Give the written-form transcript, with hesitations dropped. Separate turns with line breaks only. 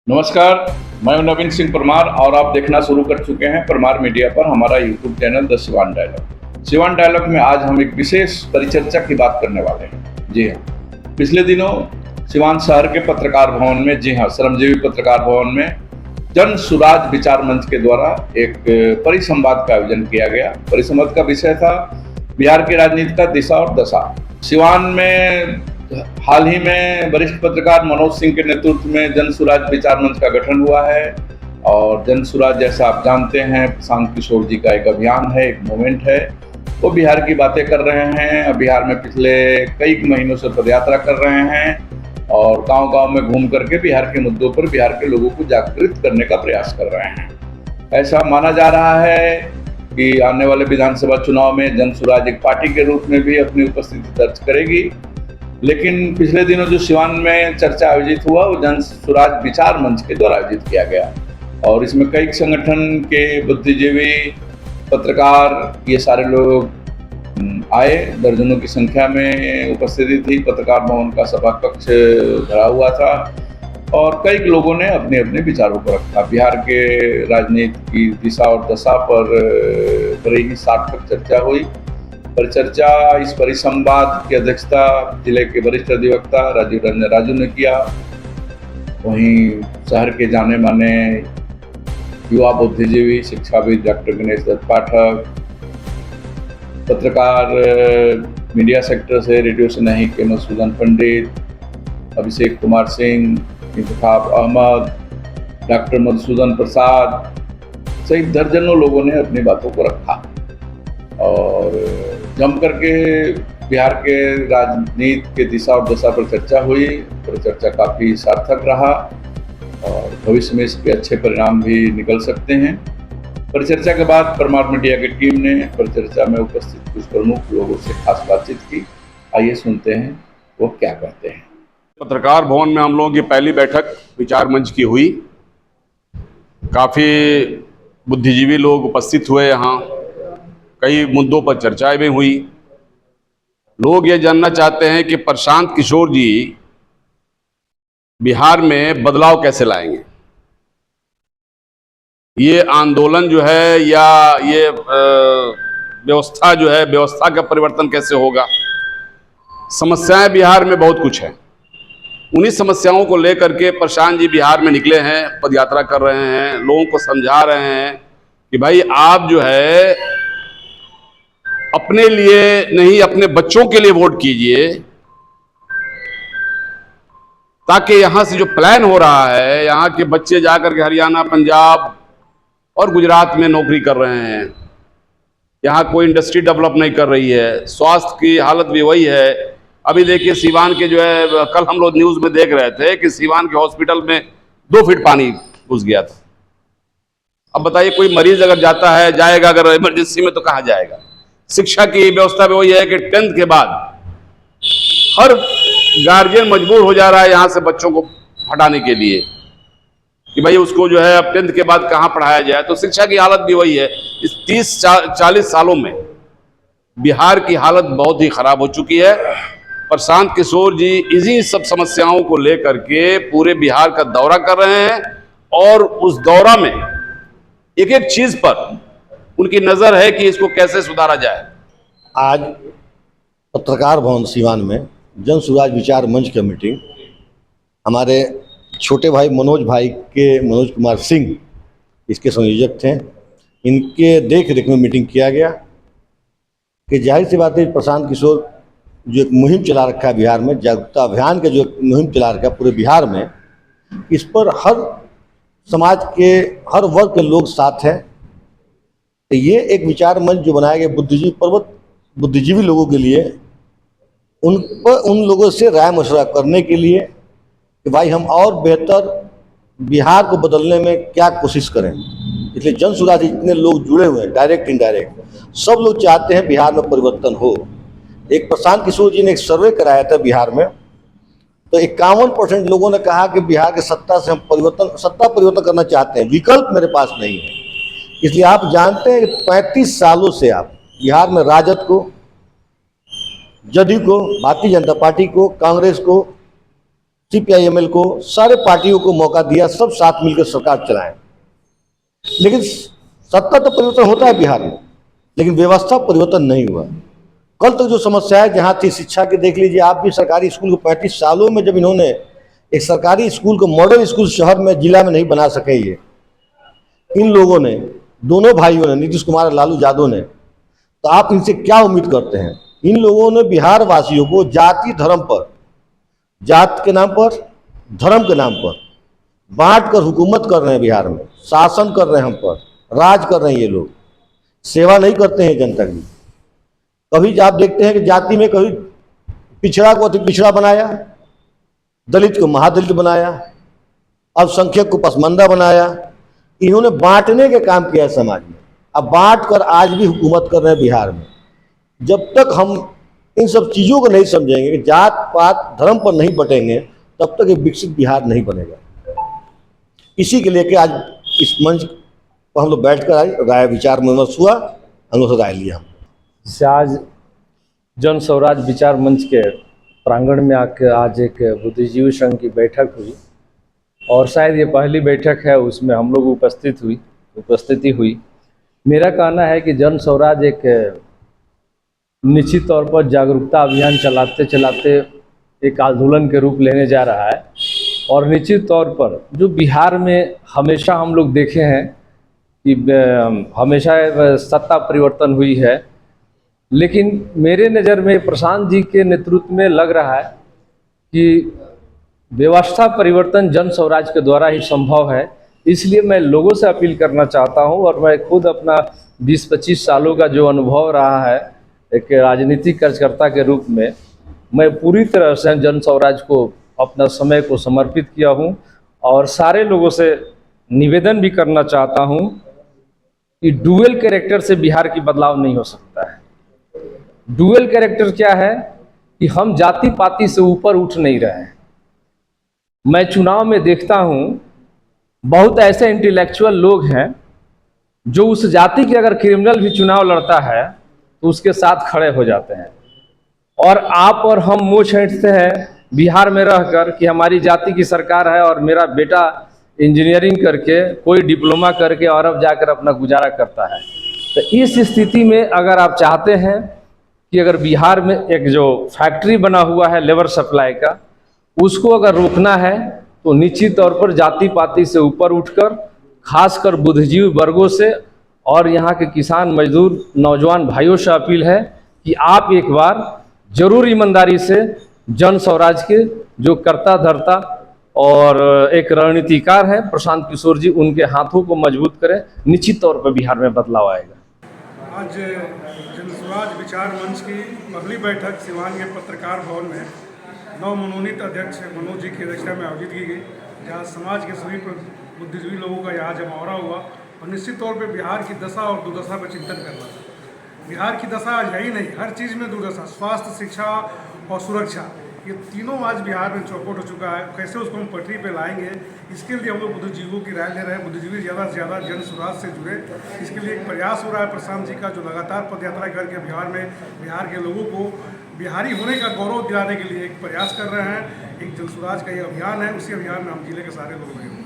नमस्कार, मैं हूं नवीन सिंह परमार और आप देखना शुरू कर चुके हैं परमार मीडिया पर हमारा YouTube channel the Siwan dialogue. Siwan dialogue में आज हम एक विशेष परिचर्चा की बात करने वाले हैं। जी हाँ, पिछले दिनों सिवान शहर के पत्रकार भवन में, जी हाँ, श्रमजीवी पत्रकार भवन में जन सुराज विचार मंच के द्वारा एक परिसंवाद का आयोजन किया गया। परिसंवाद का विषय था बिहार की राजनीति का दिशा और दशा। सिवान में हाल ही में वरिष्ठ पत्रकार मनोज सिंह के नेतृत्व में जन सुराज विचार मंच का गठन हुआ है और जन सुराज, जैसा आप जानते हैं, प्रशांत किशोर जी का एक अभियान है, एक मूवमेंट है। वो बिहार की बातें कर रहे हैं, बिहार में पिछले कई महीनों से पदयात्रा कर रहे हैं और गांव-गांव में घूम करके बिहार के मुद्दों पर बिहार के लोगों को जागृत करने का प्रयास कर रहे हैं। ऐसा माना जा रहा है कि आने वाले विधानसभा चुनाव में जन सुराज एक पार्टी के रूप में भी अपनी उपस्थिति दर्ज करेगी। लेकिन पिछले दिनों जो सिवान में चर्चा आयोजित हुआ वो जन सुराज विचार मंच के द्वारा आयोजित किया गया और इसमें कई संगठन के बुद्धिजीवी, पत्रकार, ये सारे लोग आए। दर्जनों की संख्या में उपस्थिति थी। पत्रकार भवन का सभा कक्ष भरा हुआ था और कई लोगों ने अपने अपने विचारों को रखा। बिहार के राजनीति की दिशा और दशा पर बड़ी ही सार्थक चर्चा हुई। परिचर्चा, इस परिसंवाद की अध्यक्षता जिले के वरिष्ठ अधिवक्ता राजीव रंजन राजू ने किया। वहीं शहर के जाने माने युवा बुद्धिजीवी, शिक्षाविद डॉक्टर गणेश दत्त पाठक, पत्रकार मीडिया सेक्टर से, रेडियो से नहीं के मधुसूदन पंडित, अभिषेक कुमार सिंह, इंतखाब अहमद, डॉक्टर मधुसूदन प्रसाद सहित दर्जनों लोगों ने अपनी बातों को रखा और जम करके बिहार के राजनीति के दिशा और दशा पर चर्चा हुई। परिचर्चा काफ़ी सार्थक रहा और भविष्य में इसके अच्छे परिणाम भी निकल सकते हैं। परिचर्चा के बाद परमार मीडिया की टीम ने परिचर्चा में उपस्थित कुछ प्रमुख लोगों से खास बातचीत की। आइए सुनते हैं वो क्या कहते हैं।
पत्रकार भवन में हम लोगों की पहली बैठक विचार मंच की हुई। काफ़ी बुद्धिजीवी लोग उपस्थित हुए। यहाँ कई मुद्दों पर चर्चाएं भी हुई। लोग ये जानना चाहते हैं कि प्रशांत किशोर जी बिहार में बदलाव कैसे लाएंगे। ये आंदोलन जो है या ये व्यवस्था जो है, व्यवस्था का परिवर्तन कैसे होगा। समस्याएं बिहार में बहुत कुछ है। उन्हीं समस्याओं को लेकर के प्रशांत जी बिहार में निकले हैं, पदयात्रा कर रहे हैं, लोगों को समझा रहे हैं कि भाई आप जो है अपने लिए नहीं, अपने बच्चों के लिए वोट कीजिए, ताकि यहां से जो प्लान हो रहा है, यहां के बच्चे जाकर के हरियाणा, पंजाब और गुजरात में नौकरी कर रहे हैं। यहां कोई इंडस्ट्री डेवलप नहीं कर रही है। स्वास्थ्य की हालत भी वही है। अभी देखिए सिवान के जो है, कल हम लोग न्यूज में देख रहे थे कि सिवान के हॉस्पिटल में 2 फीट पानी घुस गया था। अब बताइए, कोई मरीज अगर जाता है, जाएगा अगर इमरजेंसी में, तो कहां जाएगा। शिक्षा की व्यवस्था भी वही है कि 10th के बाद हर गार्जियन मजबूर हो जा रहा है यहां से बच्चों को हटाने के लिए कि भाई उसको जो है अब 10th के बाद कहां पढ़ाया जाए। तो शिक्षा की हालत भी वही है। इस 30-40 सालों में बिहार की हालत बहुत ही खराब हो चुकी है। प्रशांत किशोर जी इसी सब समस्याओं को लेकर के पूरे बिहार का दौरा कर रहे हैं और उस दौरा में एक एक चीज पर उनकी नजर है कि इसको कैसे सुधारा जाए।
आज पत्रकार भवन सिवान में जन सुराज विचार मंच की मीटिंग हमारे छोटे भाई मनोज कुमार सिंह इसके संयोजक थे। इनके देख रेख में मीटिंग किया गया कि जाहिर सी बात है, प्रशांत किशोर जो एक मुहिम चला रखा है बिहार में, जागरूकता अभियान का जो मुहिम चला रखा है पूरे बिहार में, इस पर हर समाज के हर वर्ग के लोग साथ हैं। तो ये एक विचार मंच जो बनाया गया बुद्धिजीवी लोगों के लिए, उन लोगों से राय मशवरा करने के लिए कि भाई हम और बेहतर बिहार को बदलने में क्या कोशिश करें। इसलिए जन सुराज जितने लोग जुड़े हुए हैं, डायरेक्ट इनडायरेक्ट, सब लोग चाहते हैं बिहार में परिवर्तन हो। एक प्रशांत किशोर जी ने एक सर्वे कराया था बिहार में, तो 51% लोगों ने कहा कि बिहार के सत्ता से हम सत्ता परिवर्तन करना चाहते हैं, विकल्प मेरे पास नहीं है। इसलिए आप जानते हैं कि 35 सालों से आप बिहार में राजद को, जदयू को, भारतीय जनता पार्टी को, कांग्रेस को CPI-ML को, सारे पार्टियों को मौका दिया, सब साथ मिलकर सरकार चलाएं। लेकिन सत्ता तो परिवर्तन होता है बिहार में, लेकिन व्यवस्था परिवर्तन नहीं हुआ। कल तक जो समस्या है जहाँ थी शिक्षा की, देख लीजिए आप भी, सरकारी स्कूल को 35 सालों में जब इन्होंने एक सरकारी स्कूल को मॉडल स्कूल शहर में, जिला में नहीं बना सके, ये इन लोगों ने, दोनों भाइयों ने, नीतीश कुमार और लालू यादव ने, तो आप इनसे क्या उम्मीद करते हैं? इन लोगों ने बिहार वासियों को जाति धर्म पर, जात के नाम पर, धर्म के नाम पर बांट कर हुकूमत कर रहे हैं बिहार में, शासन कर रहे हैं हम पर, राज कर रहे हैं ये लोग, सेवा नहीं करते हैं जनता की। कभी आप देखते हैं कि जाति में कभी पिछड़ा को अति पिछड़ा बनाया, दलित को महादलित बनाया, अल्पसंख्यक को पसमानदा बनाया। इन्होंने बांटने के काम किया है समाज में। अब बांट कर आज भी हुकूमत कर रहे हैं बिहार में। जब तक हम इन सब चीज़ों को नहीं समझेंगे कि जात पात धर्म पर नहीं बटेंगे, तब तक एक विकसित बिहार नहीं बनेगा। इसी के लेके आज इस मंच पर हम लोग बैठ कर आज राय विचार विमर्श हुआ, हम लोग से राय लिया।
जैसे आज जन स्वराज विचार मंच के प्रांगण में आकर आज एक बुद्धिजीवी संघ की बैठक हुई, और शायद ये पहली बैठक है उसमें हम लोग उपस्थिति हुई। मेरा कहना है कि जन स्वराज एक निश्चित तौर पर जागरूकता अभियान चलाते चलाते एक आंदोलन के रूप लेने जा रहा है। और निश्चित तौर पर जो बिहार में हमेशा हम लोग देखे हैं कि हमेशा सत्ता परिवर्तन हुई है, लेकिन मेरे नज़र में प्रशांत जी के नेतृत्व में लग रहा है कि व्यवस्था परिवर्तन जन स्वराज के द्वारा ही संभव है। इसलिए मैं लोगों से अपील करना चाहता हूं, और मैं खुद अपना 20-25 सालों का जो अनुभव रहा है एक राजनीतिक कार्यकर्ता के रूप में, मैं पूरी तरह से जन स्वराज को अपना समय को समर्पित किया हूं। और सारे लोगों से निवेदन भी करना चाहता हूं कि डुअल कैरेक्टर से बिहार की बदलाव नहीं हो सकता है। डुअल कैरेक्टर क्या है कि हम जाति पाति से ऊपर उठ नहीं रहे हैं। मैं चुनाव में देखता हूं बहुत ऐसे इंटेलेक्चुअल लोग हैं जो उस जाति के अगर क्रिमिनल भी चुनाव लड़ता है तो उसके साथ खड़े हो जाते हैं। और आप और हम मुँह छेंटते हैं बिहार में रहकर कि हमारी जाति की सरकार है और मेरा बेटा इंजीनियरिंग करके, कोई डिप्लोमा करके और अब जाकर अपना गुजारा करता है। तो इस स्थिति में अगर आप चाहते हैं कि अगर बिहार में एक जो फैक्ट्री बना हुआ है लेबर सप्लाई का, उसको अगर रोकना है तो निश्चित तौर पर जाति पाति से ऊपर उठकर, खासकर बुद्धिजीवी वर्गों से और यहाँ के किसान मजदूर नौजवान भाइयों से अपील है कि आप एक बार जरूर ईमानदारी से जन स्वराज के जो कर्ता धर्ता और एक रणनीतिकार हैं प्रशांत किशोर जी, उनके हाथों को मजबूत करें। निश्चित तौर पर बिहार में बदलाव आएगा।
आज जन स्वराज विचार मंच की पहली बैठक सिवान के पत्रकार भवन में नवमनोनीत अध्यक्ष मनोज जी की अध्यक्षता में आयोजित की गई, जहाँ समाज के सभी बुद्धिजीवी लोगों का यहाँ जमावड़ा हुआ और निश्चित तौर पर बिहार की दशा और दुर्दशा पर चिंतन करना था। बिहार की दशा आज है ही नहीं, हर चीज़ में दुर्दशा, स्वास्थ्य, शिक्षा और सुरक्षा, ये तीनों आज बिहार में चौपट हो चुका है। कैसे उसको हम पटरी पे लाएंगे, इसके लिए हम लोग बुद्धिजीवियों की राय ले रहे हैं। बुद्धिजीवी ज़्यादा से ज़्यादा जन स्वराज से जुड़े, इसके लिए एक प्रयास हो रहा है प्रशांत जी का, जो लगातार पदयात्रा करके बिहार में बिहार के लोगों को बिहारी होने का गौरव दिलाने के लिए एक प्रयास कर रहे हैं। एक जन स्वराज का ये अभियान है, उसी अभियान में हम जिले के सारे लोग हैं।